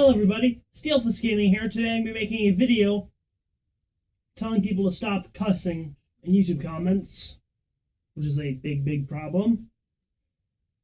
Hello everybody, Steelfist Gaming here. Today I'm going to be making a video telling people to stop cussing in YouTube comments, which is a big problem.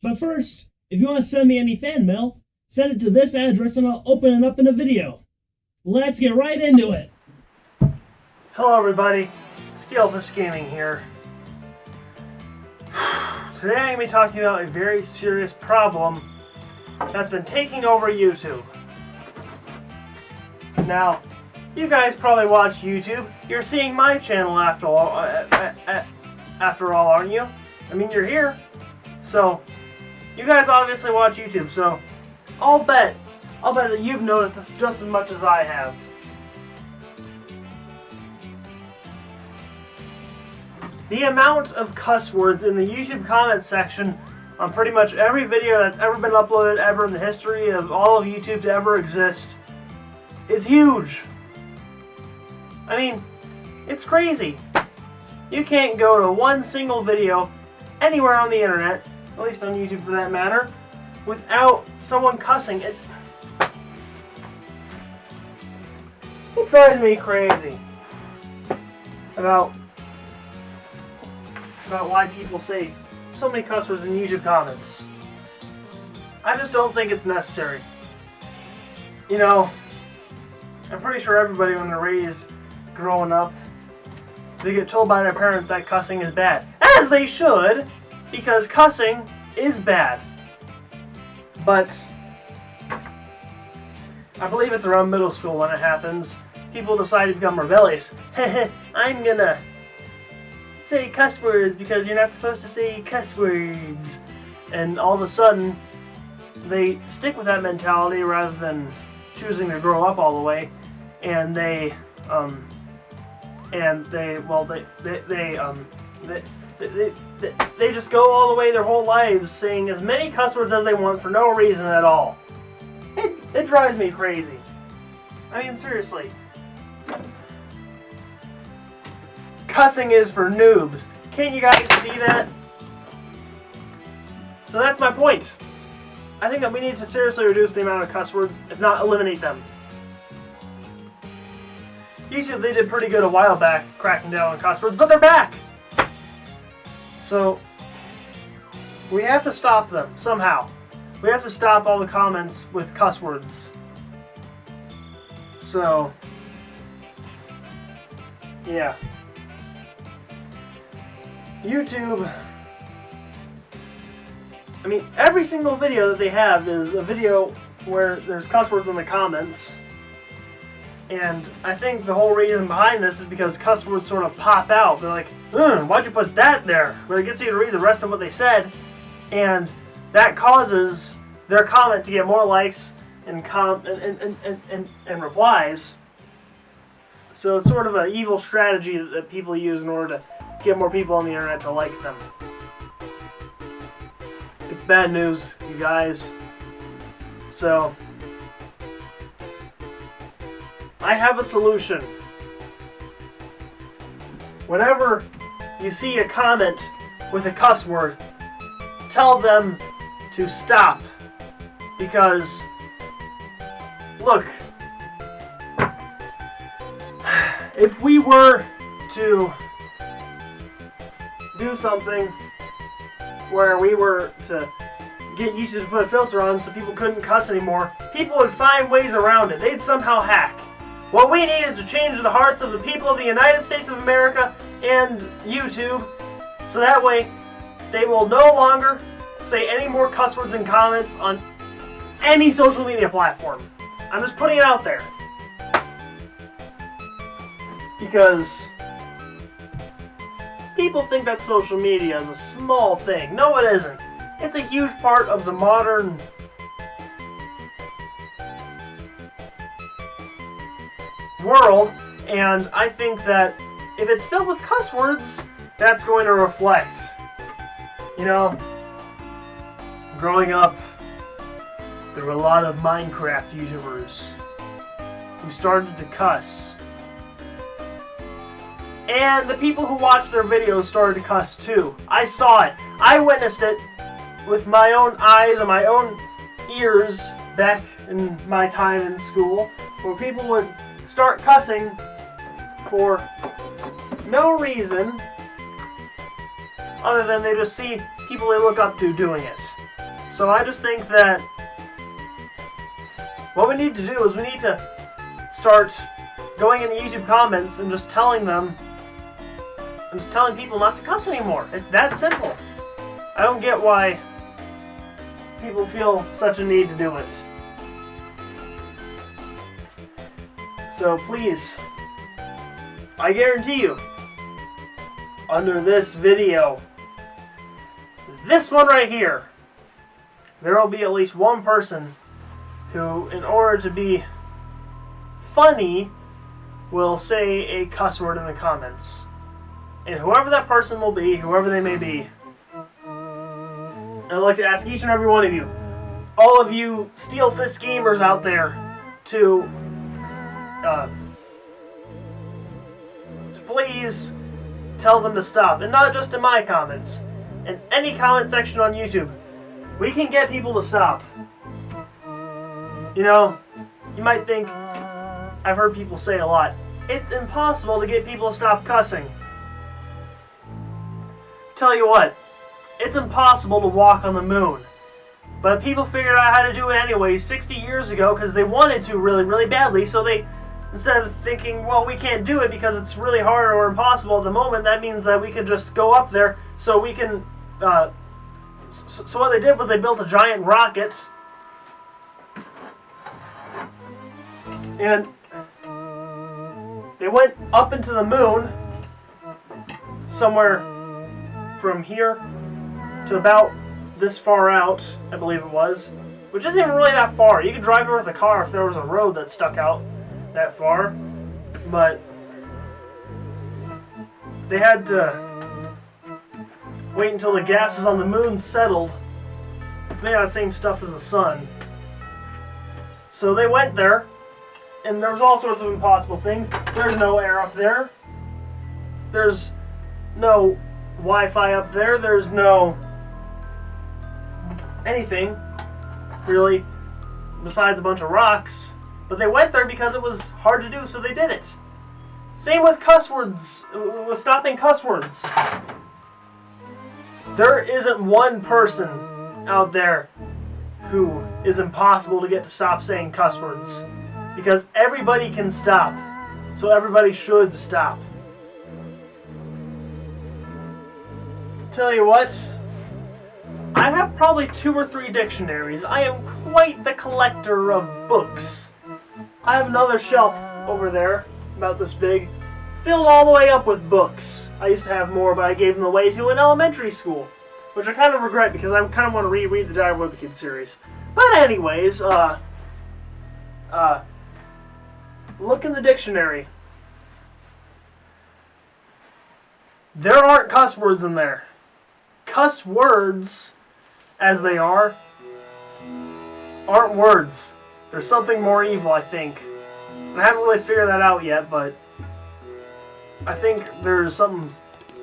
But first, if you want to send me any fan mail, send it to this address and I'll open it up in a video. Let's get right into it. Hello everybody, Steelfist Gaming here. Today I'm going to be talking about a very serious problem that's been taking over YouTube. Now, you guys probably watch YouTube. You're seeing my channel after all, aren't you? I mean, you're here. So, you guys obviously watch YouTube, so I'll bet that you've noticed this just as much as I have. The amount of cuss words in the YouTube comments section on pretty much every video that's ever been uploaded ever in the history of all of YouTube to ever exist is huge. I mean, it's crazy. You can't go to one single video anywhere on the internet, at least on YouTube for that matter, without someone cussing. It drives me crazy about why people say so many cuss words in YouTube comments. I just don't think it's necessary. You know, I'm pretty sure everybody when they're raised growing up, they get told by their parents that cussing is bad. As they should, because cussing is bad. But I believe it's around middle school when it happens. People decide to become rebellious. I'm gonna say cuss words because you're not supposed to say cuss words. And all of a sudden, they stick with that mentality rather than choosing to grow up all the way. And they just go all the way their whole lives saying as many cuss words as they want for no reason at all. It drives me crazy. I mean, seriously. Cussing is for noobs. Can't you guys see that? So that's my point. I think that we need to seriously reduce the amount of cuss words, if not eliminate them. YouTube, they did pretty good a while back cracking down on cuss words, but they're back! So, we have to stop them, somehow. We have to stop all the comments with cuss words. So, yeah. YouTube, I mean, every single video that they have is a video where there's cuss words in the comments. And I think the whole reason behind this is because cuss words sort of pop out. They're like, why'd you put that there? But it gets you to read the rest of what they said. And that causes their comment to get more likes and replies. So it's sort of an evil strategy that people use in order to get more people on the internet to like them. It's bad news, you guys. So, I have a solution. Whenever you see a comment with a cuss word, tell them to stop. Because, look, if we were to do something where we were to get YouTube to put a filter on so people couldn't cuss anymore, people would find ways around it. They'd somehow hack. What we need is to change the hearts of the people of the United States of America and YouTube, so that way they will no longer say any more cuss words in comments on any social media platform. I'm just putting it out there. Because people think that social media is a small thing. No, it isn't. It's a huge part of the modern world, and I think that if it's filled with cuss words, that's going to reflect. You know, growing up, there were a lot of Minecraft YouTubers who started to cuss. And the people who watched their videos started to cuss too. I saw it. I witnessed it with my own eyes and my own ears back in my time in school, where people would start cussing for no reason other than they just see people they look up to doing it. So I just think that what we need to do is we need to start going into YouTube comments and just telling them, and just telling people not to cuss anymore. It's that simple. I don't get why people feel such a need to do it. So please, I guarantee you, under this video, this one right here, there will be at least one person who, in order to be funny, will say a cuss word in the comments. And whoever that person will be, whoever they may be, I'd like to ask each and every one of you, all of you steel fist gamers out there, to please tell them to stop. And not just in my comments, in any comment section on YouTube. We can get people to stop. You know, you might think, I've heard people say a lot, it's impossible to get people to stop cussing. Tell you what, it's impossible to walk on the moon. But people figured out how to do it anyway 60 years ago because they wanted to really, really badly. So they, instead of thinking, well, we can't do it because it's really hard or impossible at the moment, that means that we can just go up there so we can... So what they did was they built a giant rocket. And they went up into the moon, somewhere from here to about this far out, I believe it was, which isn't even really that far. You could drive there with a car if there was a road that stuck out that far, but they had to wait until the gases on the moon settled. It's made out of the same stuff as the sun. So they went there, and there was all sorts of impossible things. There's no air up there. There's no Wi-Fi up there. There's no anything, really, besides a bunch of rocks. But they went there because it was hard to do, so they did it. Same with cuss words, with stopping cuss words. There isn't one person out there who is impossible to get to stop saying cuss words. Because everybody can stop. So everybody should stop. Tell you what, I have probably 2 or 3 dictionaries. I am quite the collector of books. I have another shelf over there, about this big, filled all the way up with books. I used to have more, but I gave them away to an elementary school, which I kind of regret because I kind of want to reread the Dire Kid series. But anyways, look in the dictionary. There aren't cuss words in there. Cuss words, as they are, aren't words. There's something more evil, I think. And I haven't really figured that out yet, but I think there's something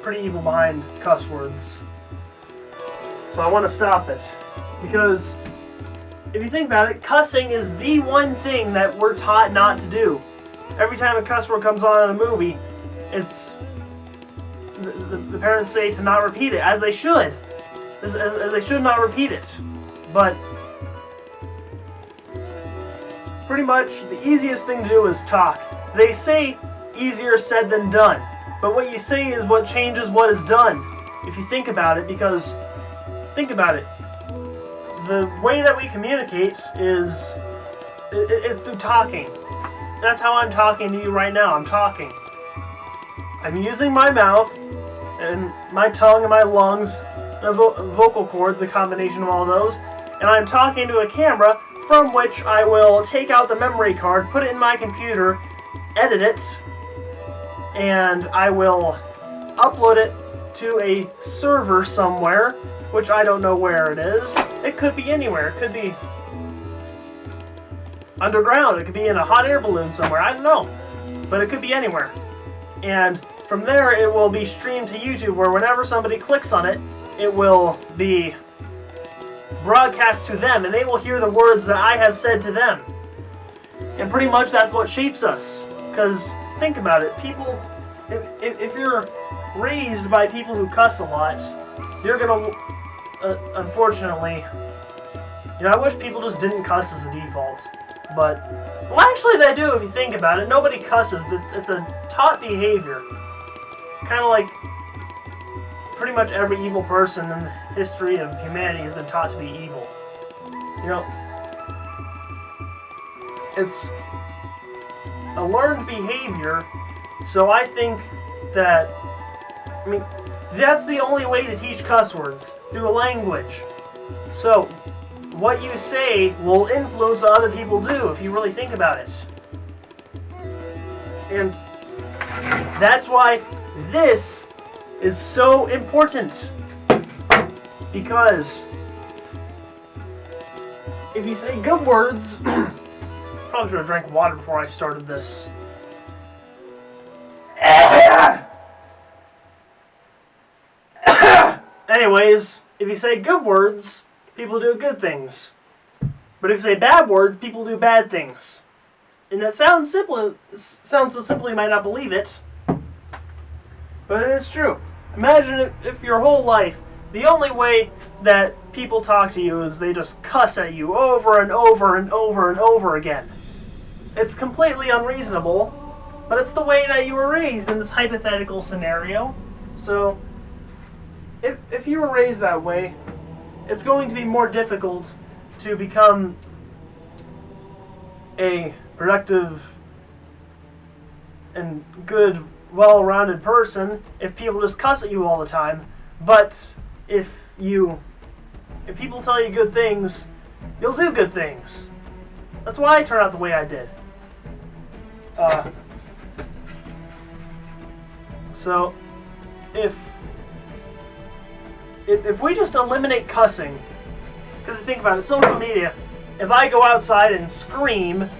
pretty evil behind cuss words. So I want to stop it. Because if you think about it, cussing is the one thing that we're taught not to do. Every time a cuss word comes on in a movie, it's the parents say to not repeat it, as they should. As they should not repeat it. But pretty much the easiest thing to do is talk. They say easier said than done. But what you say is what changes what is done. If you think about it, because think about it. The way that we communicate is through talking. That's how I'm talking to you right now. I'm talking. I'm using my mouth and my tongue and my lungs and vocal cords, a combination of all those, and I'm talking to a camera from which I will take out the memory card, put it in my computer, edit it, and I will upload it to a server somewhere, which I don't know where it is. It could be anywhere. It could be underground. It could be in a hot air balloon somewhere. I don't know. But it could be anywhere. And from there, it will be streamed to YouTube, where whenever somebody clicks on it, it will be broadcast to them, and they will hear the words that I have said to them. And pretty much that's what shapes us. Because, think about it, people, if you're raised by people who cuss a lot, you're gonna, unfortunately, I wish people just didn't cuss as a default. But, well, actually they do if you think about it. Nobody cusses. It's a taught behavior. Kind of like pretty much every evil person in the history of humanity has been taught to be evil. It's a learned behavior, so I think that, that's the only way to teach cuss words, through language. So, what you say will influence what other people do, if you really think about it. And that's why this is so important. Because if you say good words, probably should have drank water before I started this. Anyways, if you say good words, people do good things. But if you say bad words, people do bad things. And that sounds so simple you might not believe it. But it is true. Imagine if your whole life, the only way that people talk to you is they just cuss at you over and over and over and over again. It's completely unreasonable, but it's the way that you were raised in this hypothetical scenario. So, if you were raised that way, it's going to be more difficult to become a productive and good, well-rounded person if people just cuss at you all the time. But if people tell you good things, you'll do good things. That's why I turned out the way I did. So, if we just eliminate cussing, because think about it, social media, if I go outside and scream,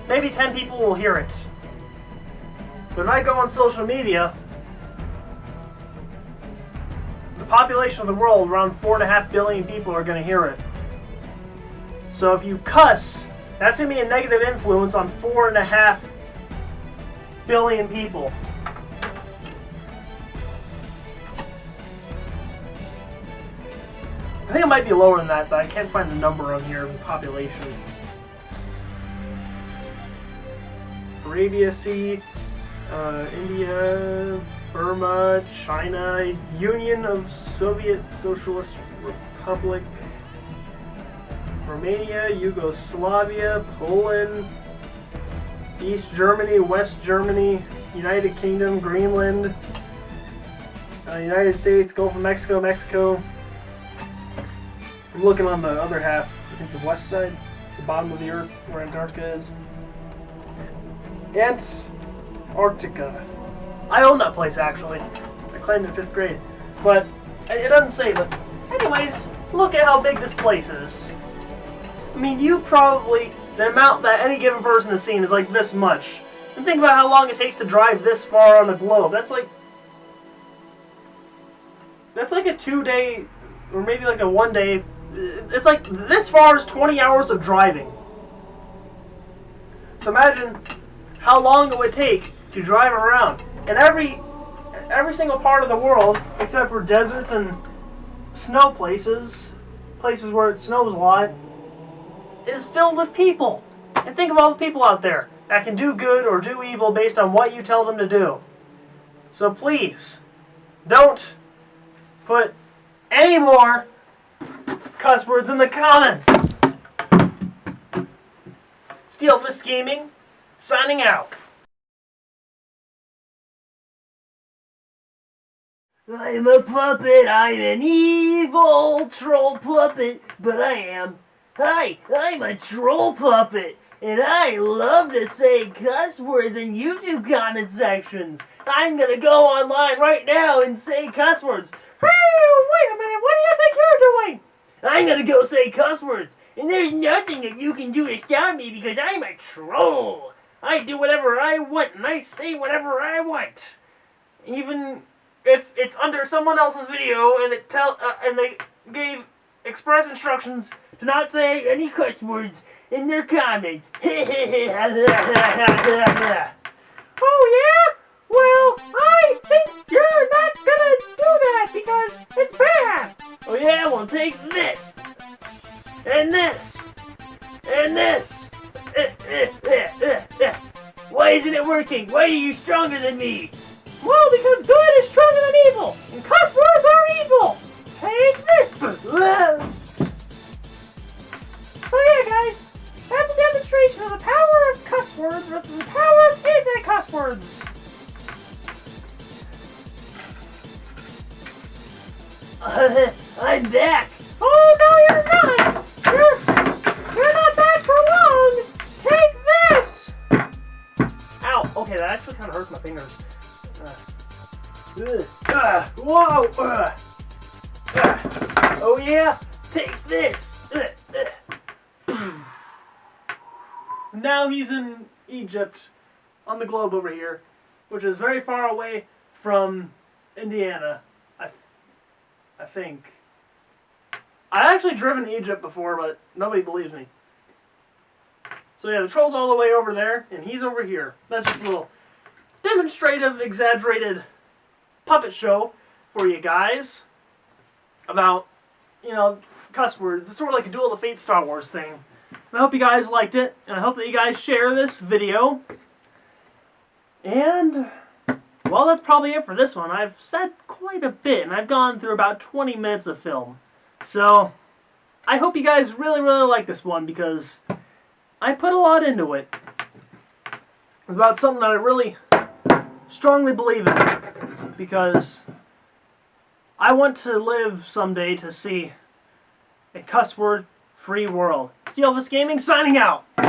maybe 10 people will hear it. But if I go on social media, the population of the world, around 4.5 billion people, are going to hear it. So if you cuss, that's going to be a negative influence on 4.5 billion people. I think it might be lower than that, but I can't find the number on here of the population. Arabia Sea, India, Burma, China, Union of Soviet Socialist Republic, Romania, Yugoslavia, Poland, East Germany, West Germany, United Kingdom, Greenland, United States, Gulf of Mexico, Mexico. I'm looking on the other half, I think the west side, the bottom of the earth, where Antarctica is. Antarctica. I own that place, actually. I claimed it in 5th grade. But, it doesn't say, but anyways, look at how big this place is. I mean, the amount that any given person has seen is like this much. And think about how long it takes to drive this far on the globe. That's like a 2-day, or maybe like a 1-day. It's like this far is 20 hours of driving. So imagine how long it would take to drive around. And every single part of the world, except for deserts and snow places where it snows a lot, is filled with people. And think of all the people out there that can do good or do evil based on what you tell them to do. So please, don't put any more cuss words in the comments. Steel Fist Gaming, signing out. I'm a puppet, I'm an evil troll puppet, but I'm a troll puppet, and I love to say cuss words in YouTube comment sections. I'm gonna go online right now and say cuss words. Hey, wait a minute, what do you think you're doing? I'm gonna go say cuss words, and there's nothing that you can do to stop me because I'm a troll. I do whatever I want, and I say whatever I want. Even if it's under someone else's video, and gave express instructions to not say any cuss words in their comments. Oh yeah? Well, I think you're not gonna do that because it's bad. Oh yeah, well take this, and this, and this. Why isn't it working? Why are you stronger than me? Well, because good is stronger than evil, and cuss words are evil. Take this. So yeah, guys, that's a demonstration of the power of cuss words versus the power of anti-cuss words. I'm back. Oh no, you're not. You're not back for long. Take this. Ow. Okay, that actually kind of hurts my fingers. Whoa. Oh yeah. Take this. Now he's in Egypt, on the globe over here, which is very far away from Indiana. I think. I actually driven to Egypt before, but nobody believes me. So yeah, the troll's all the way over there, and he's over here. That's just a little demonstrative, exaggerated puppet show for you guys about, cuss words. It's sort of like a Duel of the Fates Star Wars thing. And I hope you guys liked it, and I hope that you guys share this video. And well, that's probably it for this one. I've said quite a bit, and I've gone through about 20 minutes of film. So, I hope you guys really, really like this one, because I put a lot into it. It's about something that I really strongly believe in, because I want to live someday to see a cuss word-free world. Steel Gaming signing out!